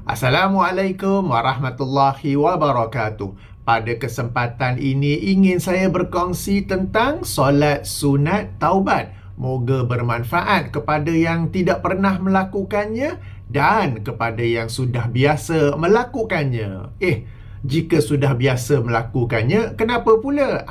Assalamualaikum warahmatullahi wabarakatuh. Pada kesempatan ini ingin saya berkongsi tentang solat sunat taubat. Moga bermanfaat kepada yang tidak pernah melakukannya dan kepada yang sudah biasa melakukannya. Jika sudah biasa melakukannya, kenapa pula?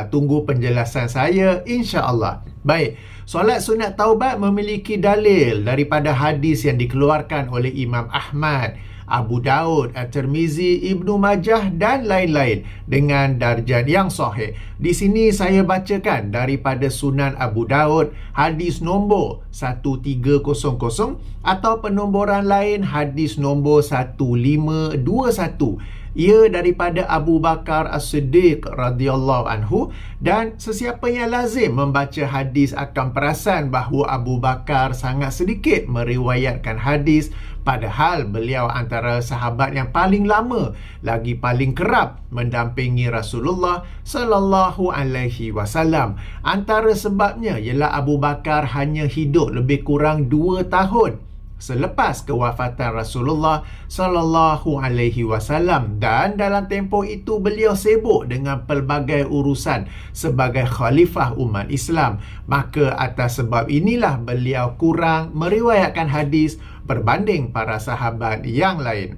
Tunggu penjelasan saya insya-Allah. Baik, solat sunat taubat memiliki dalil daripada hadis yang dikeluarkan oleh Imam Ahmad, Abu Daud, At-Tirmizi, Ibnu Majah dan lain-lain dengan darjah yang sahih. Di sini saya bacakan daripada Sunan Abu Daud hadis nombor 1300 atau penomboran lain hadis nombor 1521. Ia daripada Abu Bakar As-Siddiq radhiyallahu anhu, dan sesiapa yang lazim membaca hadis akan perasan bahawa Abu Bakar sangat sedikit meriwayatkan hadis, padahal beliau antara sahabat yang paling lama lagi paling kerap mendampingi Rasulullah sallallahu alaihi wasallam. Antara sebabnya ialah Abu Bakar hanya hidup lebih kurang 2 tahun selepas kewafatan Rasulullah sallallahu alaihi wasallam, dan dalam tempoh itu beliau sibuk dengan pelbagai urusan sebagai khalifah umat Islam. Maka atas sebab inilah beliau kurang meriwayatkan hadis berbanding para sahabat yang lain.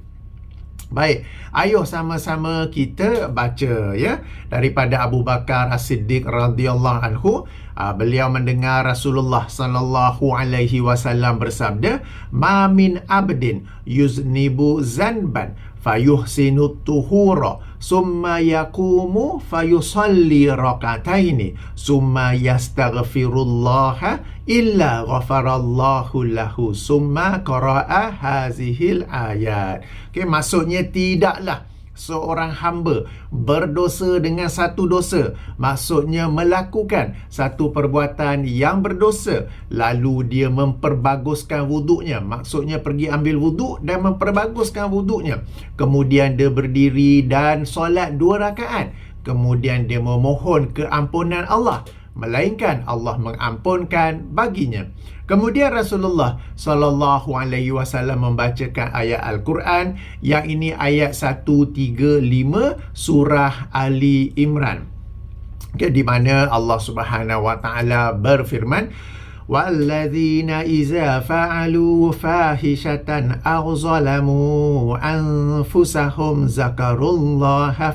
Baik, ayo sama-sama kita baca ya daripada Abu Bakar As-Siddiq radhiyallahu anhu. Beliau mendengar Rasulullah sallallahu alaihi wasallam bersabda, "Ma min abdin yuznibu zanban fayuhsinu tuhura summa yaqumu fayusalli rakataini summa yastaghfirullaha illa ghafarallahu lahu summa qara'a hazihil ayat." Maksudnya tidaklah seorang hamba berdosa dengan satu dosa, maksudnya melakukan satu perbuatan yang berdosa, lalu dia memperbaguskan wuduknya, maksudnya pergi ambil wuduk dan memperbaguskan wuduknya, kemudian dia berdiri dan solat 2 rakaat, kemudian dia memohon keampunan Allah, melainkan Allah mengampunkan baginya. Kemudian Rasulullah sallallahu alaihi wasallam membacakan ayat Al-Quran, yang ini ayat 135 surah Ali Imran, di mana Allah Subhanahu wa taala berfirman, "Walladzina iza fa'alu fahishatan aw zalamu anfusahum zakarullaha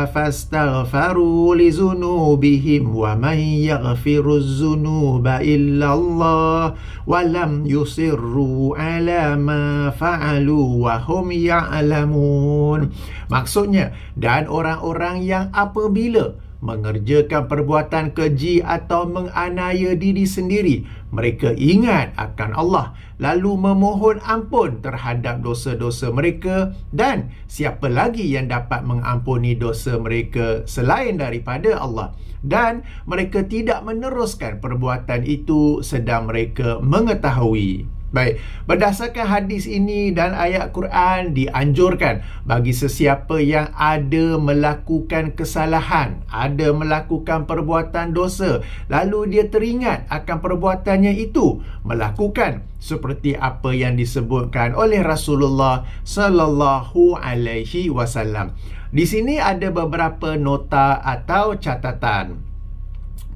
fastaghfaru li zunubihim wa man yaghfiru zunuba illallah wa lam yusirru ala ma fa'alu wa hum ya'lamun." Maksudnya, dan orang-orang yang apabila mengerjakan perbuatan keji atau menganiaya diri sendiri, mereka ingat akan Allah lalu memohon ampun terhadap dosa-dosa mereka, dan siapa lagi yang dapat mengampuni dosa mereka selain daripada Allah, dan mereka tidak meneruskan perbuatan itu sedang mereka mengetahui. Baik, berdasarkan hadis ini dan ayat Quran, dianjurkan bagi sesiapa yang ada melakukan kesalahan, ada melakukan perbuatan dosa, lalu dia teringat akan perbuatannya itu, melakukan seperti apa yang disebutkan oleh Rasulullah sallallahu alaihi wasallam. Di sini ada beberapa nota atau catatan.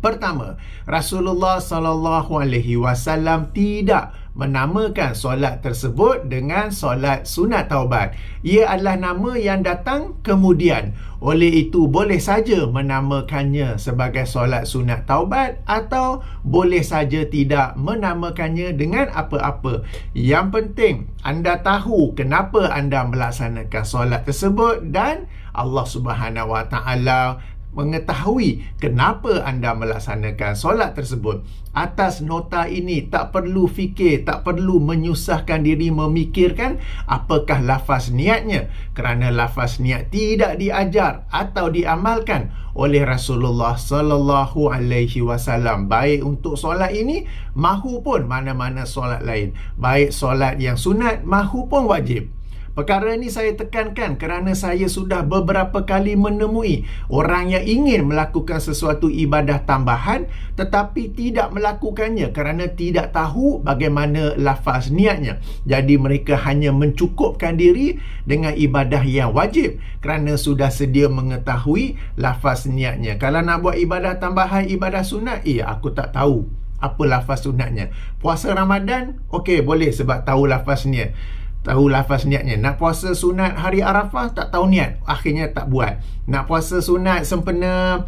Pertama, Rasulullah sallallahu alaihi wasallam tidak menamakan solat tersebut dengan solat sunat taubat. Ia adalah nama yang datang kemudian. Oleh itu, boleh saja menamakannya sebagai solat sunat taubat atau boleh saja tidak menamakannya dengan apa-apa. Yang penting, anda tahu kenapa anda melaksanakan solat tersebut, dan Allah Subhanahu wa taala mengetahui kenapa anda melaksanakan solat tersebut. Atas nota ini, tak perlu fikir, tak perlu menyusahkan diri memikirkan apakah lafaz niatnya, kerana lafaz niat tidak diajar atau diamalkan oleh Rasulullah sallallahu alaihi wasallam, baik untuk solat ini mahupun mana-mana solat lain, baik solat yang sunat mahupun wajib. Perkara ini saya tekankan kerana saya sudah beberapa kali menemui orang yang ingin melakukan sesuatu ibadah tambahan tetapi tidak melakukannya kerana tidak tahu bagaimana lafaz niatnya. Jadi mereka hanya mencukupkan diri dengan ibadah yang wajib kerana sudah sedia mengetahui lafaz niatnya. Kalau nak buat ibadah tambahan, ibadah sunat, aku tak tahu apa lafaz sunatnya. Puasa Ramadan, okey, boleh sebab tahu lafaz niat. Tahu lafaz niatnya. Nak puasa sunat hari Arafah, tak tahu niat, akhirnya tak buat. Nak puasa sunat sempena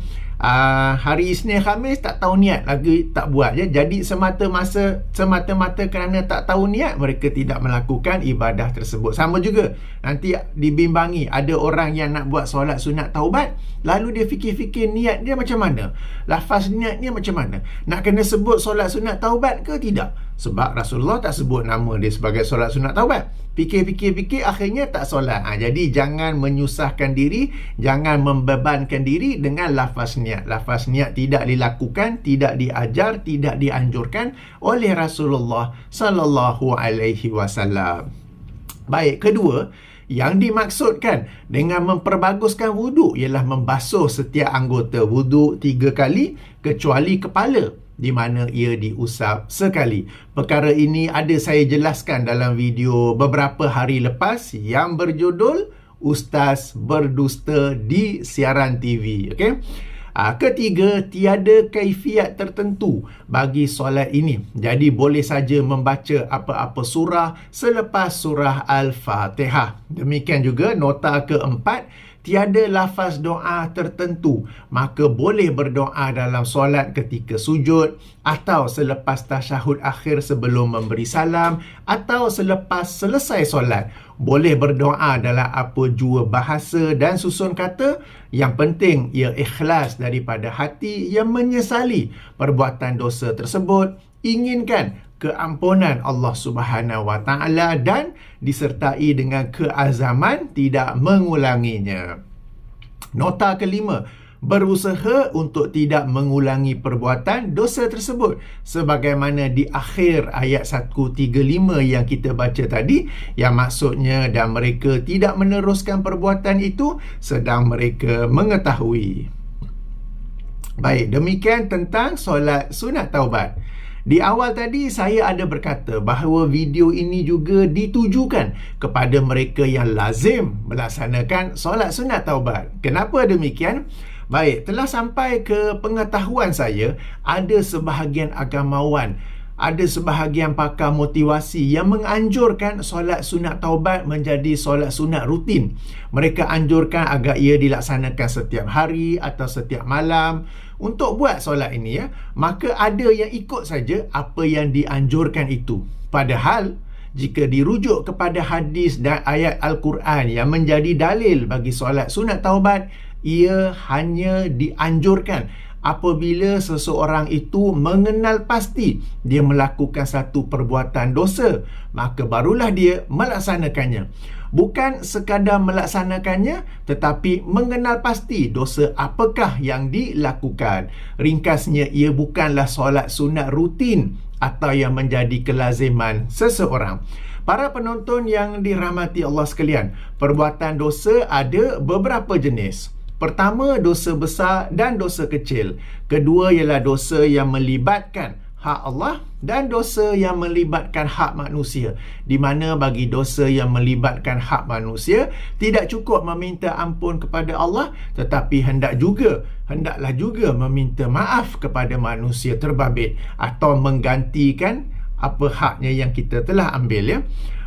hari Isnin Khamis, tak tahu niat, lagi tak buat. Jadi semata-mata kerana tak tahu niat, mereka tidak melakukan ibadah tersebut. Sama juga nanti dibimbangi, ada orang yang nak buat solat sunat taubat, lalu dia fikir-fikir niat dia macam mana, lafaz niatnya macam mana, nak kena sebut solat sunat taubat ke tidak? Sebab Rasulullah tak sebut nama dia sebagai solat sunat taubat. Fikir-fikir akhirnya tak solat. Jadi jangan menyusahkan diri, jangan membebankan diri dengan lafaz niat. Lafaz niat tidak dilakukan, tidak diajar, tidak dianjurkan oleh Rasulullah sallallahu alaihi wasallam. Baik, kedua, yang dimaksudkan dengan memperbaguskan wuduk ialah membasuh setiap anggota wuduk 3 kali kecuali kepala, di mana ia diusap sekali. Perkara ini ada saya jelaskan dalam video beberapa hari lepas yang berjudul Ustaz Berdusta di Siaran TV. Okey. Ketiga, tiada kaifiat tertentu bagi solat ini. Jadi boleh saja membaca apa-apa surah selepas surah Al-Fatihah. Demikian juga nota keempat, tiada lafaz doa tertentu, maka boleh berdoa dalam solat ketika sujud, atau selepas tasyahud akhir sebelum memberi salam, atau selepas selesai solat. Boleh berdoa dalam apa jua bahasa dan susun kata. Yang penting ia ikhlas daripada hati yang menyesali perbuatan dosa tersebut, inginkan keampunan Allah Subhanahu Wa Taala dan disertai dengan keazaman tidak mengulanginya. Nota kelima, berusaha untuk tidak mengulangi perbuatan dosa tersebut sebagaimana di akhir ayat 135 yang kita baca tadi, yang maksudnya dan mereka tidak meneruskan perbuatan itu sedang mereka mengetahui. Baik, demikian tentang solat sunat taubat. Di awal tadi saya ada berkata bahawa video ini juga ditujukan kepada mereka yang lazim melaksanakan solat sunat taubat. Kenapa demikian? Baik, telah sampai ke pengetahuan saya, ada sebahagian agamawan, ada sebahagian pakar motivasi yang menganjurkan solat sunat taubat menjadi solat sunat rutin. Mereka anjurkan agar ia dilaksanakan setiap hari atau setiap malam. Untuk buat solat ini, maka ada yang ikut saja apa yang dianjurkan itu. Padahal jika dirujuk kepada hadis dan ayat Al-Quran yang menjadi dalil bagi solat sunat taubat, ia hanya dianjurkan apabila seseorang itu mengenal pasti dia melakukan satu perbuatan dosa, maka barulah dia melaksanakannya. Bukan sekadar melaksanakannya, tetapi mengenal pasti dosa apakah yang dilakukan. Ringkasnya, ia bukanlah solat sunat rutin atau yang menjadi kelaziman seseorang. Para penonton yang dirahmati Allah sekalian, perbuatan dosa ada beberapa jenis. Pertama, dosa besar dan dosa kecil. Kedua ialah dosa yang melibatkan hak Allah dan dosa yang melibatkan hak manusia. Di mana bagi dosa yang melibatkan hak manusia, tidak cukup meminta ampun kepada Allah, tetapi hendaklah juga meminta maaf kepada manusia terbabit atau menggantikan apa haknya yang kita telah ambil,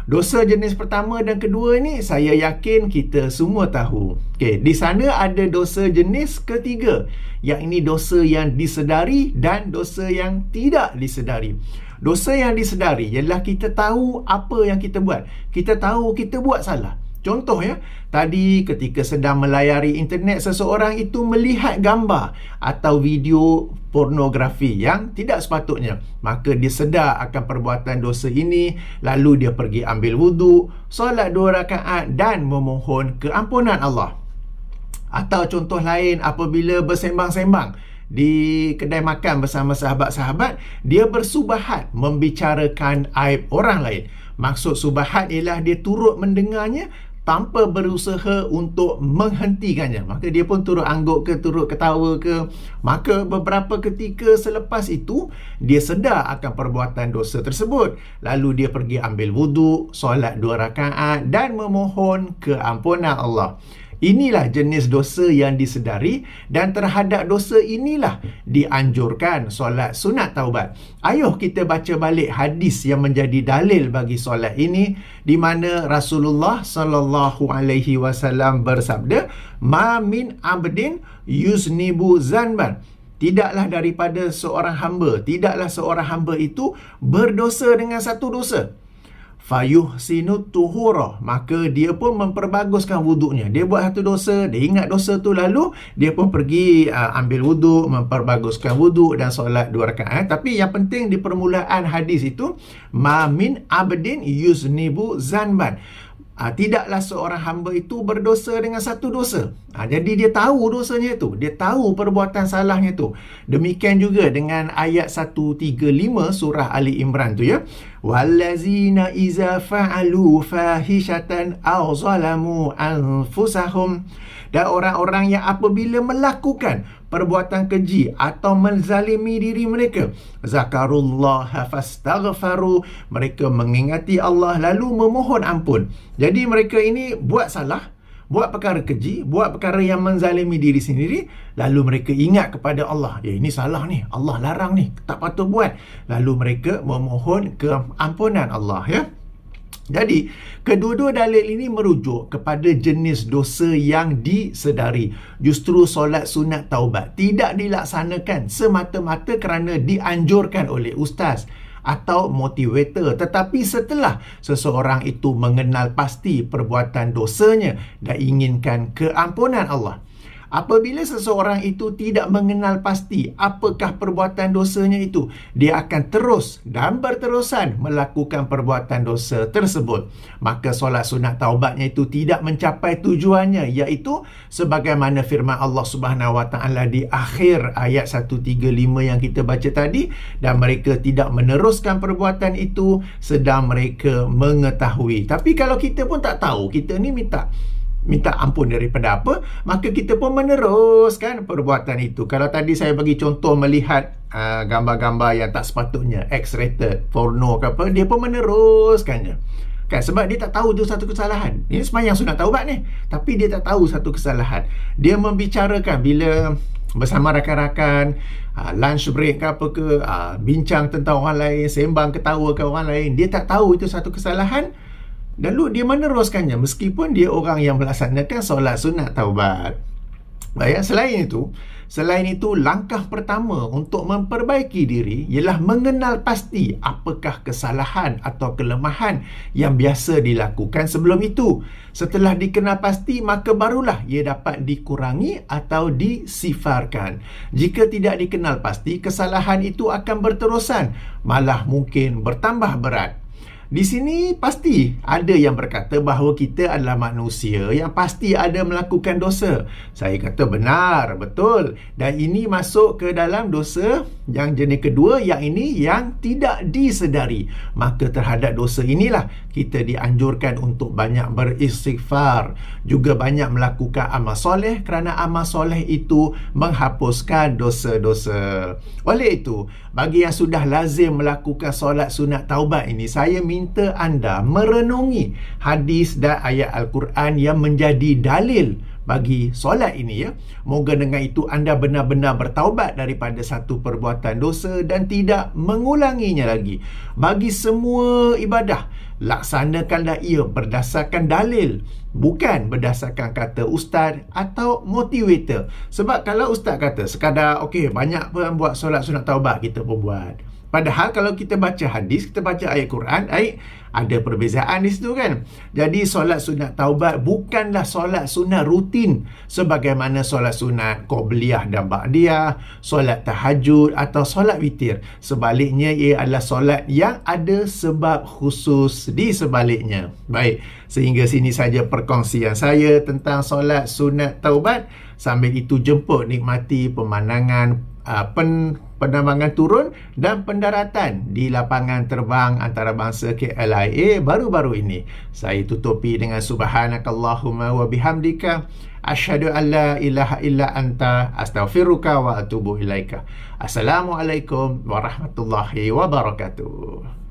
Dosa jenis pertama dan kedua ni saya yakin kita semua tahu. Okey, di sana ada dosa jenis ketiga, yang ini dosa yang disedari dan dosa yang tidak disedari. Dosa yang disedari ialah kita tahu apa yang kita buat. Kita tahu kita buat salah. Contoh tadi ketika sedang melayari internet, seseorang itu melihat gambar atau video pornografi yang tidak sepatutnya. Maka dia sedar akan perbuatan dosa ini, lalu dia pergi ambil wuduk, solat 2 rakaat dan memohon keampunan Allah. Atau contoh lain, apabila bersembang-sembang di kedai makan bersama sahabat-sahabat, dia bersubahat membicarakan aib orang lain. Maksud subahat ialah dia turut mendengarnya tanpa berusaha untuk menghentikannya. Maka dia pun turut angguk ke, turut ketawa ke. Maka beberapa ketika selepas itu, dia sedar akan perbuatan dosa tersebut. Lalu dia pergi ambil wuduk, solat 2 rakaat dan memohon keampunan Allah. Inilah jenis dosa yang disedari, dan terhadap dosa inilah dianjurkan solat sunat taubat. Ayuh kita baca balik hadis yang menjadi dalil bagi solat ini, di mana Rasulullah sallallahu alaihi wasallam bersabda, "Ma min abdin yuznibu zanban." Tidaklah daripada seorang hamba, tidaklah seorang hamba itu berdosa dengan satu dosa. Fayuhsinu tuhura, maka dia pun memperbaguskan wuduknya. Dia buat satu dosa, dia ingat dosa tu, lalu dia pun pergi ambil wuduk, memperbaguskan wuduk dan solat 2 rakaat. Tapi yang penting di permulaan hadis itu, ma min abdin yuznibu zanban. Tidaklah seorang hamba itu berdosa dengan satu dosa. Jadi dia tahu dosanya itu, dia tahu perbuatan salahnya itu. Demikian juga dengan ayat 135 surah Ali Imran tu ya. Wallazina iza fa'alu fahishatan aw zalamu anfusahum. Dan orang-orang yang apabila melakukan perbuatan keji atau menzalimi diri mereka, zakarullaha fastaghfaru, mereka mengingati Allah lalu memohon ampun. Jadi mereka ini buat salah, buat perkara keji, buat perkara yang menzalimi diri sendiri, lalu mereka ingat kepada Allah, ini salah ni, Allah larang ni, tak patut buat. Lalu mereka memohon keampunan Allah ya. Jadi, kedua-dua dalil ini merujuk kepada jenis dosa yang disedari. Justru solat sunat taubat tidak dilaksanakan semata-mata kerana dianjurkan oleh ustaz atau motivator, tetapi setelah seseorang itu mengenal pasti perbuatan dosanya dan inginkan keampunan Allah. Apabila seseorang itu tidak mengenal pasti apakah perbuatan dosanya itu, dia akan terus dan berterusan melakukan perbuatan dosa tersebut. Maka solat sunat taubatnya itu tidak mencapai tujuannya, iaitu sebagaimana firman Allah Subhanahu Wa Taala di akhir ayat 135 yang kita baca tadi, dan mereka tidak meneruskan perbuatan itu sedang mereka mengetahui. Tapi kalau kita pun tak tahu, kita ni minta ampun daripada apa, maka kita pun meneruskan perbuatan itu. Kalau tadi saya bagi contoh melihat gambar-gambar yang tak sepatutnya, X-rated, porno ke apa, dia pun meneruskannya. Kan, sebab dia tak tahu tu satu kesalahan. Ini sembahyang sunat taubat ni, tapi dia tak tahu satu kesalahan. Dia membicarakan bila bersama rakan-rakan, lunch break ke apa ke, bincang tentang orang lain, sembang ketawa ke orang lain, dia tak tahu itu satu kesalahan. Lalu dia meneruskannya meskipun dia orang yang melaksanakan solat sunat taubat. Baik, selain itu langkah pertama untuk memperbaiki diri ialah mengenal pasti apakah kesalahan atau kelemahan yang biasa dilakukan sebelum itu. Setelah dikenal pasti, maka barulah ia dapat dikurangi atau disifarkan. Jika tidak dikenal pasti, kesalahan itu akan berterusan, malah mungkin bertambah berat. Di sini pasti ada yang berkata bahawa kita adalah manusia yang pasti ada melakukan dosa. Saya kata benar, betul. Dan ini masuk ke dalam dosa yang jenis kedua, yang ini yang tidak disedari. Maka terhadap dosa inilah kita dianjurkan untuk banyak beristighfar, juga banyak melakukan amal soleh, kerana amal soleh itu menghapuskan dosa-dosa. Oleh itu, bagi yang sudah lazim melakukan solat sunat taubat ini, saya minta anda merenungi hadis dan ayat Al-Quran yang menjadi dalil bagi solat ini ya. Moga dengan itu anda benar-benar bertaubat daripada satu perbuatan dosa dan tidak mengulanginya lagi. Bagi semua ibadah, laksanakanlah ia berdasarkan dalil, bukan berdasarkan kata ustaz atau motivator. Sebab kalau ustaz kata sekadar okey, banyak pun buat solat sunat taubat, kita pun buat. Padahal kalau kita baca hadis, kita baca ayat Quran, ada perbezaan di situ kan. Jadi solat sunat taubat bukanlah solat sunat rutin sebagaimana solat sunat qobliyah dan ba'diyah, solat tahajud atau solat witir. Sebaliknya, ia adalah solat yang ada sebab khusus di sebaliknya. Baik, sehingga sini saja perkongsian saya tentang solat sunat taubat. Sambil itu jemput nikmati pemandangan penerbangan turun dan pendaratan di lapangan terbang antarabangsa KLIA baru-baru ini. Saya tutupi dengan subhanakallahumma wa bihamdika asyhadu an la ilaha illa anta astaghfiruka wa atubu ilaika. Assalamualaikum warahmatullahi wabarakatuh.